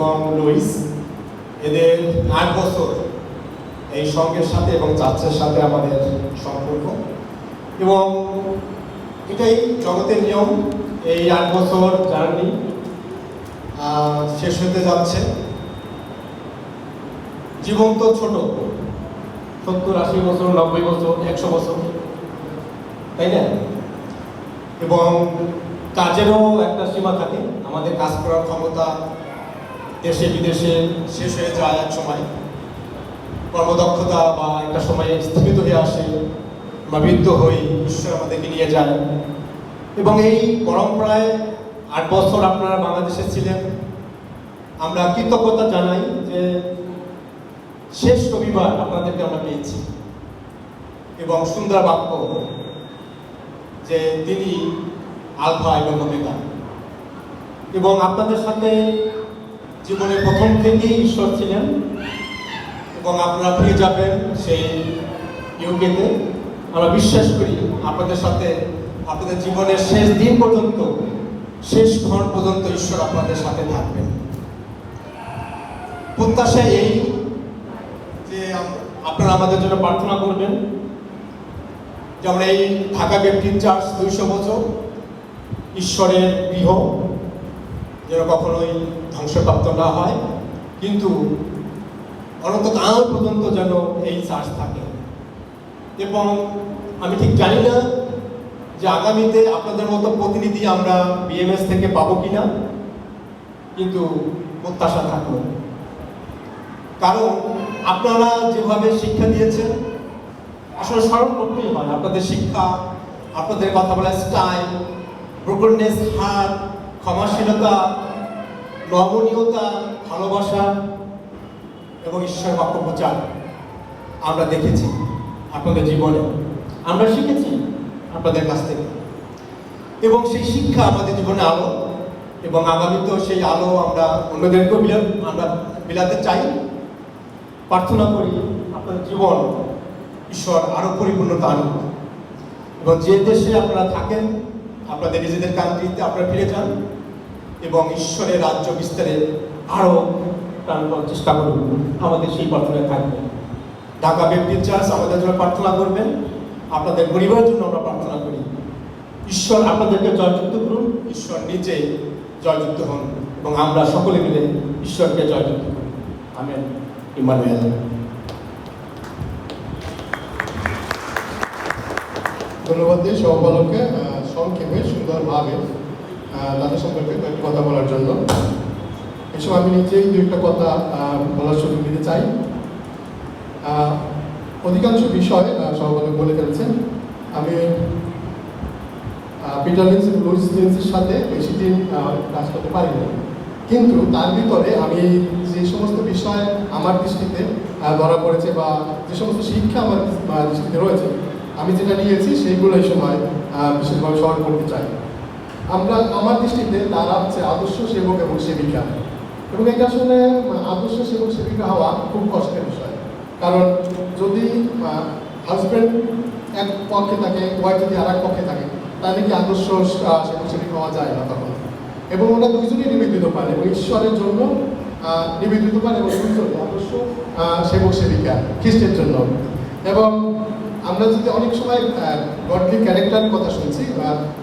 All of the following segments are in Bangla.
এবং লুইস, এদের 8 বছর এই সঙ্গের সাথে এবং চার্চের সাথে আমাদের সম্পর্ক, এবং এটাই জগতের নিয়ম। এই 8 বছর জার্নি শেষ হতে যাচ্ছে। জীবন তো ছোট, 70-80 বছর, 90 বছর, 100 বছর, তাই না? এবং কাজেরও একটা সীমা থাকে। আমাদের কাজ করার ক্ষমতা দেশে বিদেশে শেষ হয়ে যায় এক সময়, কর্মদক্ষতা বা একটা সময়ে স্থিমিত হয়ে আসে, বা বৃদ্ধ হই, ঈশ্বর আমাদেরকে নিয়ে যায়। এবং এই পরম্পরায় 8 বছর আপনারা বাংলাদেশে ছিলেন। আমরা কৃতজ্ঞতা জানাই যে শেষ রবিবার আপনাদেরকে আমরা পেয়েছি, এবং সুন্দর বাক্য যে তিনি আলফা এবং ওমেগা, এবং আপনাদের সাথে জীবনের প্রথম থেকেই ঈশ্বর ছিলেন, এবং আপনারা ফিরে যাবেন সেই ইউকেতে। আমরা বিশ্বাস করি আপনাদের সাথে আপনাদের জীবনের শেষ দিন পর্যন্ত, শেষ ক্ষণ পর্যন্ত ঈশ্বর আপনাদের সাথে থাকবেন। প্রত্যাশা এই যে আপনারা আমাদের জন্য প্রার্থনা করবেন, যেমন এই ঢাকা ব্যাপটিস্ট চার্চ 200 বছর ঈশ্বরের গৃহ যেন কখনোই ধ্বংসপ্রাপ্ত না হয়, কিন্তু অনন্তকাল পর্যন্ত যেন এই চার্চ থাকে। এবং আমি ঠিক জানি না যে আগামীতে আপনাদের মতো প্রতিনিধি আমরা বিএমএস থেকে পাবো কিনা, কিন্তু প্রত্যাশা থাকলো। কারণ আপনারা যেভাবে শিক্ষা দিয়েছেন, আসলে স্মরণ করতেই হয় আপনাদের শিক্ষা, আপনাদের কথা বলার স্টাইল, ব্রোকেননেস হার্ট, ক্ষমাশীলতা, নমনীয়তা, ভালোবাসা এবং ঈশ্বরের বাক্য প্রচার আমরা দেখেছি আপনাদের জীবনে, আমরা শিখেছি আপনাদের কাছ থেকে। এবং সেই শিক্ষা আমাদের জীবনে আলো, এবং আগামীতেও সেই আলো আমরা অন্যদেরকেও আমরা বিলাতে চাই। প্রার্থনা করি আপনাদের জীবন ঈশ্বর আরো পরিপূর্ণতা আনুক, এবং যে দেশে আপনারা থাকেন আপনাদের নিজেদের কান্ট্রিতে আপনারা ফিরে যান, এবং ঈশ্বরের রাজ্য বিস্তারে আরো প্রাণপণ চেষ্টা করুন। আমাদের সেই প্রার্থনায় থাকবে। ঢাকা ব্যাপটিস্ট চার্চ আমাদের জন্য প্রার্থনা করবেন, আপনাদের পরিবারের জন্য আমরা প্রার্থনা করি। ঈশ্বর আপনাদেরকে জয়যুক্ত করুন, ঈশ্বর নিজে জয়যুক্ত হন, এবং আমরা সকলে মিলে ঈশ্বরকে জয়যুক্ত করি। আমেন। ইম্মানুয়েল। ধন্যবাদ দিই সহপালককে সংক্ষেপে সুন্দরভাবে তাদের সম্পর্কে কয়েকটি কথা বলার জন্য। এসব আমি নিজেই দু একটা কথা বলার সুযোগ দিতে চাই। অধিকাংশ বিষয় সহপালক বলে ফেলছেন। আমি পিটার লিন্ডসে লুইস লিন্ডসের সাথে বেশি দিন কাজ করতে পারিনি, কিন্তু তার ভিতরে আমি যে সমস্ত বিষয় আমার দৃষ্টিতে ধরা পড়েছে, বা যে সমস্ত শিক্ষা আমার দৃষ্টিতে রয়েছে, আমি যেটা নিয়েছি সেইগুলো এই সময় বিশেষভাবে স্মরণ করতে চাই। আমার দৃষ্টিতে তারা হচ্ছে আদর্শ সেবক এবং সেবিকা, এবং এটা আসলে আদর্শ সেবক সেবিকা হওয়া খুব কষ্টের বিষয়। কারণ যদি হাজব্যান্ড এক পক্ষে থাকে, ওয়াইফ যদি আর এক পক্ষে থাকে, তাহলে কি আদর্শ সেবক সেবিকা হওয়া যায় না তখন। এবং ওরা দুইজনই নিবেদিত পান, এবং ঈশ্বরের জন্য নিবেদিত পান, এবং দুইজনই আদর্শ সেবক সেবিকা খ্রিস্টের জন্য। এবং আমরা যদি অনেক সময় গডলি ক্যারেক্টারের কথা শুনছি,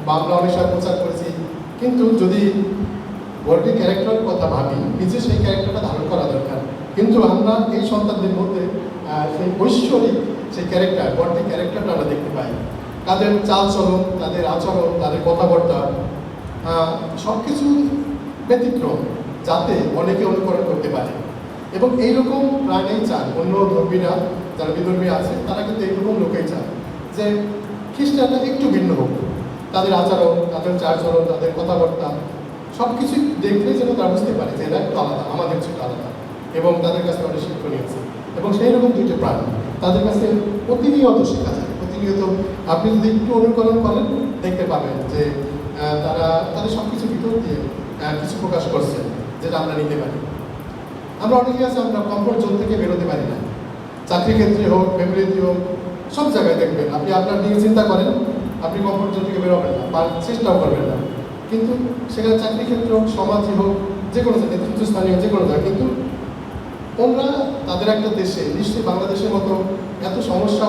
বা আমরা অনেক সময় প্রচার করেছি, কিন্তু যদি গডলি ক্যারেক্টারের কথা ভাবি, নিজে সেই ক্যারেক্টারটা ধারণ করা দরকার। কিন্তু আমরা এই সন্তানদের মধ্যে সেই ঐশ্বরিক সেই ক্যারেক্টার, গডলি ক্যারেক্টারটা আমরা দেখতে পাই। তাদের চালচলন, তাদের আচরণ, তাদের কথাবার্তা সব কিছু ব্যতিক্রম, যাতে অনেকে অনুকরণ করতে পারে। এবং এইরকম প্রাণেই চান অন্য ধর্মীরা, যারা বিধর্মী আছে, তারা কিন্তু এইরকম লোকেই চান যে খ্রিস্টানরা একটু ভিন্ন হোক, তাদের আচরণ, তাদের চালচলন, তাদের কথাবার্তা সব কিছু দেখলে যেন তারা বুঝতে পারে যে এরা একটু আলাদা, আমাদের ছোট আলাদা, এবং তাদের কাছে অনেক শিক্ষণীয় আছে। এবং সেই রকম দুইটা প্রাণ তাদের কাছে প্রতিনিয়ত শেখা যায়। প্রতিনিয়ত আপনি যদি একটু অনুকরণ করেন, দেখতে পাবেন যে তারা তাদের সব কিছু ভিতর দিয়ে কিছু প্রকাশ করছে, যেটা আমরা নিতে পারি। আমরা অনেকে আছে, আমরা কমফোর্ট জোন থেকে বেরোতে পারি না। চাকরি ক্ষেত্রে হোক, ফ্যামিলিতে হোক, সব জায়গায় দেখবেন আপনি আপনার নিয়ে চিন্তা করেন, আপনি কমফোর্ট জোন থেকে বেরোবেন না, বা চেষ্টাও করবেন না। কিন্তু সেখানে চাকরি ক্ষেত্রে হোক, সমাজে হোক, যে কোনো নেতৃত্বস্থানীয় যে কোনো জায়গায়, কিন্তু ওনারা তাদের একটা দেশে, নিশ্চয়ই বাংলাদেশের মতো এত সমস্যা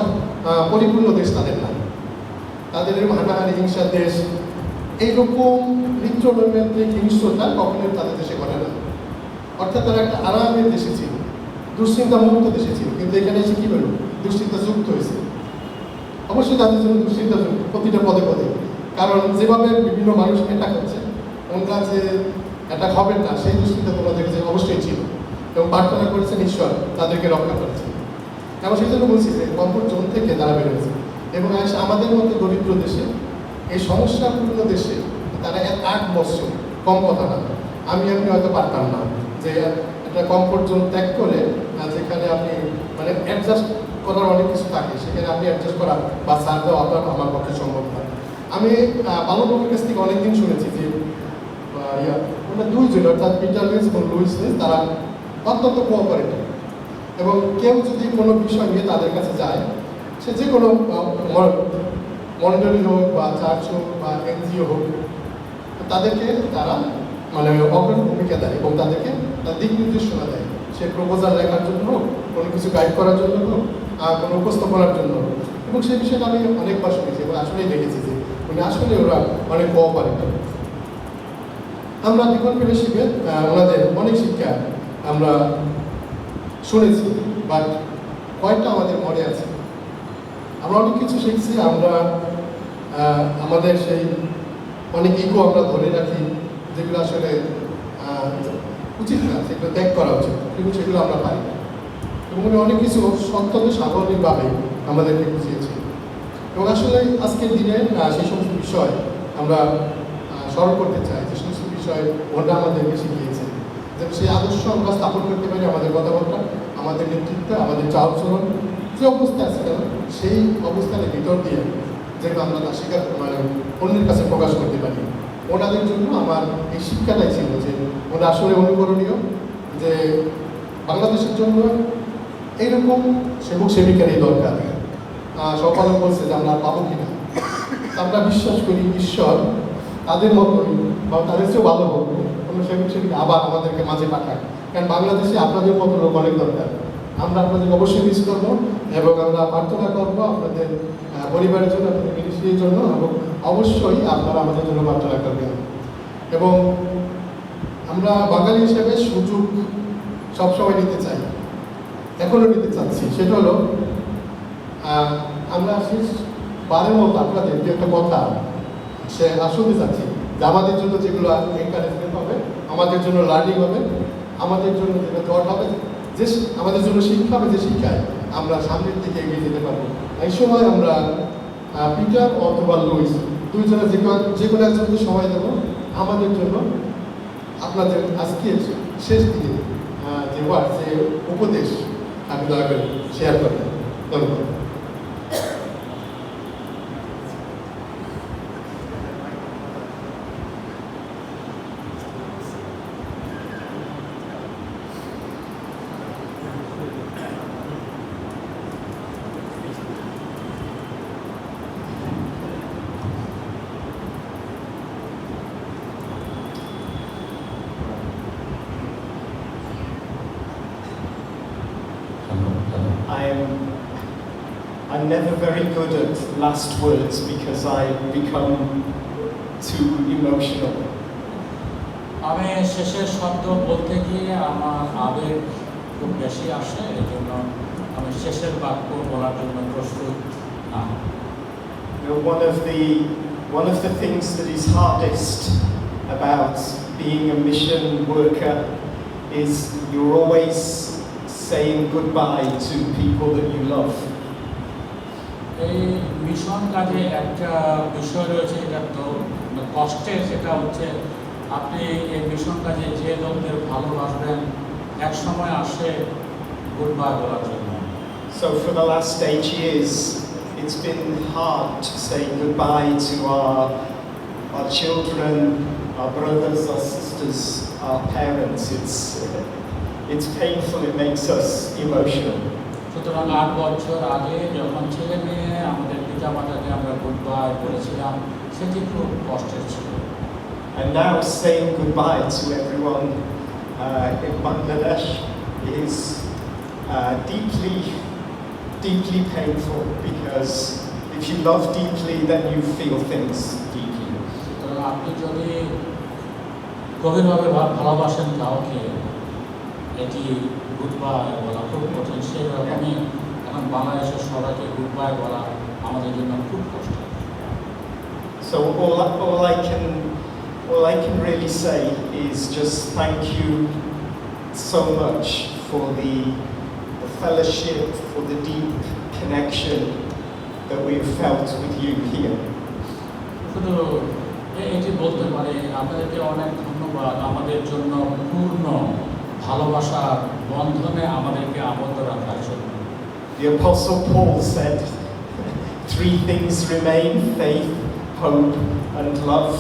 পরিপূর্ণ দেশ তাদের না, তাদের এরকম হানাহানি হিংসার দেশ, এইরকম মিত্র নৈমিত্রিক হিংস্রতা কখনোই তাদের দেশে ঘটে না। অর্থাৎ তারা একটা আরামের দেশে ছিল, দুশ্চিন্তা মুক্ত দেশে ছিল, কিন্তু এখানে এসে কী হলো, দুশ্চিন্তা যুক্ত হয়েছে। অবশ্যই তাদের জন্য দুশ্চিন্তা যুক্ত প্রতিটা পদে পদে, কারণ যেভাবে বিভিন্ন মানুষ অ্যাটাক হচ্ছে, ওনারা যে অ্যাটাক হবেন না সেই দুশ্চিন্তা তোমাদের কাছে অবশ্যই ছিল, এবং প্রার্থনা করেছেন ঈশ্বর তাদেরকে রক্ষা করেছে। এবং সেই জন্য বলছি যে কমফোর্ট জোন থেকে তারা বেরোয়েছে, এবং এসে আমাদের মতো দরিদ্র দেশে, এই সমস্যাপূর্ণ দেশে তারা 8 বছর, কম কথা না। আমি হয়তো পারতাম না যে একটা কমফোর্ট জোন ত্যাগ করে যেখানে আপনি মানে অ্যাডজাস্ট করার অনেক কিছু থাকে, সেখানে আপনি অ্যাডজাস্ট করা বা ছাড় দেওয়া আমার পক্ষে সম্ভব নয়। আমি বালকবাবুর কাছ থেকে অনেকদিন শুনেছি যে ওরা দুইজন, অর্থাৎ পিটার লুইস এবং লুইস লুইস, তারা অত্যন্ত কোঅপারেটিভ, এবং কেউ যদি কোনো বিষয় নিয়ে তাদের কাছে যায়, সে যে কোনো মন্ডলী হোক বা চার্চ হোক বা এনজিও হোক, তাদেরকে তারা মানে অগ্রণী ভূমিকা দেয় এবং তাদেরকে তার দিক নির্দেশনা দেয়। সে প্রপোজাল লেখার জন্য হোক, কোনো কিছু গাইড করার জন্য হোক, কোনো উপস্থাপনার জন্য হোক, এবং সেই বিষয়টা আমি অনেকবার শুনেছি এবং আসলেই দেখেছি যে উনি আসলে ওরা অনেক কোঅপারেটিভ। আমরা জীবন ফেলোশিপে ওনাদের অনেক শিক্ষা আমরা শুনেছি, বাট কয়েকটা আমাদের মনে আছে। আমরা অনেক কিছু শিখছি, আমরা আমাদের সেই অনেক ইগো আমরা ধরে রাখি, যেগুলো আসলে উচিত না, সেগুলো ত্যাগ করা উচিত, কিন্তু সেগুলো আমরা পারি না। এবং উনি অনেক কিছু অত্যন্ত স্বাভাবিকভাবে আমাদেরকে বুঝিয়েছি, এবং আসলে আজকের দিনে সেই সমস্ত বিষয় আমরা স্মরণ করতে চাই, যে সমস্ত বিষয় ওনারা আমাদেরকে শিখিয়েছে, যেন সেই আদর্শ আমরা স্থাপন করতে পারি আমাদের কথাবার্তা, আমাদের নেতৃত্ব, আমাদের চালচলন, যে অবস্থা আছে কেন সেই অবস্থানের ভিতর দিয়ে যেন আমরা তা স্বীকার মানে অন্যের কাছে প্রকাশ করতে পারি। ওনাদের জন্য আমার এই শিক্ষাটাই ছিল যে ওরা আসলে অনুকরণীয়, যে বাংলাদেশের জন্য এইরকম সেবক সেবিকারই দরকার। সকালে বলছে যে আমরা পাবো কিনা, আমরা বিশ্বাস করি ঈশ্বর তাদের মতোই বা তাদের চেয়েও ভালো হোক, কোনো সেবক সেবিকা আবার আমাদেরকে মাঝে পাঠায়, কারণ বাংলাদেশে আপনাদের মতো লোক অনেক দরকার। আমরা আপনাদেরকে অবশ্যই মিস করবো, এবং আমরা প্রার্থনা করবো আপনাদের পরিবারের জন্য, আপনাদের মিনিস্ট্রির জন্য, এবং অবশ্যই আপনারা আমাদের জন্য প্রার্থনা করবেন। এবং আমরা বাঙালি হিসেবে সুযোগ সবসময় নিতে চাই, এখনও নিতে চাচ্ছি। সেটা হলো আমরা শেষবারের মতো আপনাদের যে একটা কথা সে শুনতে চাচ্ছি, যে আমাদের জন্য যেগুলো এনকারেজমেন্ট হবে, আমাদের জন্য লার্নিং হবে, আমাদের জন্য যেটা থট হবে, যে আমাদের জন্য শিক্ষা হবে, যে শিক্ষায় আমরা সামনের দিকে এগিয়ে যেতে পারবো। এই সময় আমরা পিটার অথবা লুইস দুইজনের যে কোনো একজনকে সময় দেবো আমাদের জন্য, আপনাদের আজকের শেষ দিনে যে যে উপদেশ আমি দয়া করে শেয়ার করবেন। ধন্যবাদ। I'm never very good at last words because I become too emotional. আমি শেষের শব্দ বলতে গিয়ে আমার আবেগ খুব বেশি আসে, এই জন্য আমি শেষের বাক্য বলার জন্য প্রস্তুত না। One of the things that is hardest about being a mission worker is you're always saying goodbye to people that you love. এই মিশন কাজে একটা বিষয় রয়েছে, এটা তো কষ্টের, সেটা হচ্ছে আপনি এই মিশন কাজে যে লোকদের ভালোবাসবেন এক সময় আসে গুড বাই বলার জন্য। So for the last 8 years it's been hard to say goodbye to our children, our brothers, our sisters, our parents. It's painful, it makes us emotional. সুতরাং 8 বছর আগে যখন ছেলে মেয়ে আমাদের পিতা মাতাকে আমরা গুড বাই বলেছিলাম, সেটি খুব কষ্টের ছিল। And now saying goodbye to everyone in Bangladesh is deeply, deeply painful, because if you love deeply, then you feel things deeply. তো আপনি যদি গভীরভাবে ভালোবাসেন কাউকে, এটি গুড বাই বলা খুব কঠিন। সেরকমই এখন বাংলাদেশের সবাইকে গুড বাই বলা আমাদের জন্য খুব কষ্ট। So all I can really say is just thank you so much for the fellowship, for the deep connection that we've felt with you here. শুধু এটি বলতে পারি, আপনাদেরকে অনেক ধন্যবাদ আমাদের জন্য পূর্ণ ভালোবাসার বন্ধনে আমাদেরকে আবদ্ধ রাখার জন্য। The Apostle Paul said, 3 things remain: faith, hope, and love.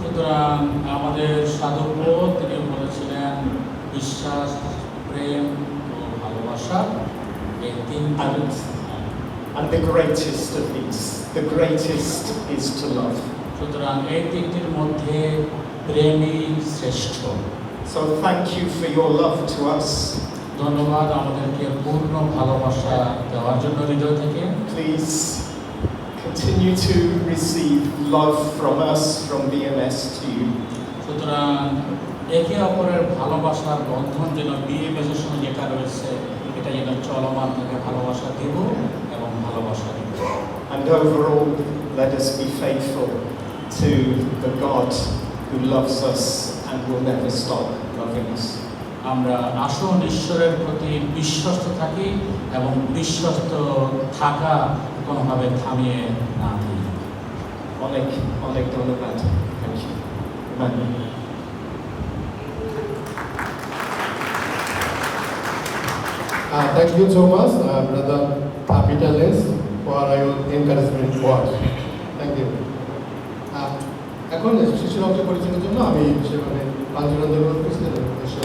সুতরাং আমাদের সাধু পৌল তিনি বলেছিলেন বিশ্বাস, প্রেম ও ভালোবাসা, এই তিনটি। And the greatest of these, the greatest is to love. সুতরাং এই তিনটির মধ্যে প্রেমই শ্রেষ্ঠ। So thank you for your love to us. ধন্যবাদ আমাদেরকে পূর্ণ ভালোবাসা দেওয়ার জন্য হৃদয় থেকে। Please continue to receive love from us, from BMS to you. সুতরাং একে অপরের ভালোবাসার বন্ধন যেন বিএমএসের সঙ্গে যেটা রয়েছে এটা যেন চলমান থাকে, ভালোবাসা দেব এবং ভালোবাসা দেব। And overall, let us be faithful to the God who loves us and will never stop loving us. আমরা আসল ঈশ্বরের প্রতি বিশ্বস্ত থাকি এবং বিশ্বস্ত থাকা কোনোভাবে থামিয়ে না দিই। Oleg Donovan. Thank you. Amen. Thank you so much, Brother Peter Lenz, for your encouragement words. Thank you. এখন শিশুর অংশ পরিচয়ের জন্য আমি বিশেষভাবে পাঁচজন অনুরোধ করছি।